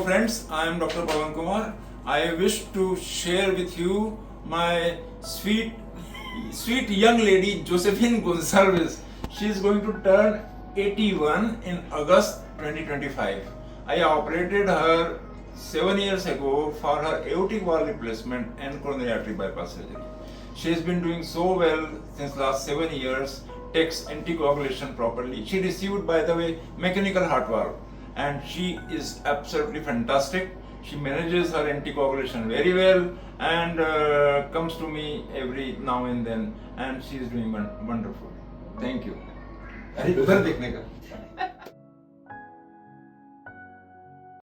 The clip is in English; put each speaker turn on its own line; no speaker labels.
friends, I am Dr. Pavan Kumar. I wish to share with you my sweet young lady Josephine Gonsalves. She is going to turn 81 in August 2025. I operated her 7 years ago for her aortic valve replacement and coronary artery bypass surgery. She has been doing so well since last 7 years, takes anticoagulation properly. She received, by the way, mechanical heart valve, and she is absolutely fantastic. She manages her anticoagulation very well and comes to me every now and then, and she is doing wonderful. Thank you.
अरे उधर देखने का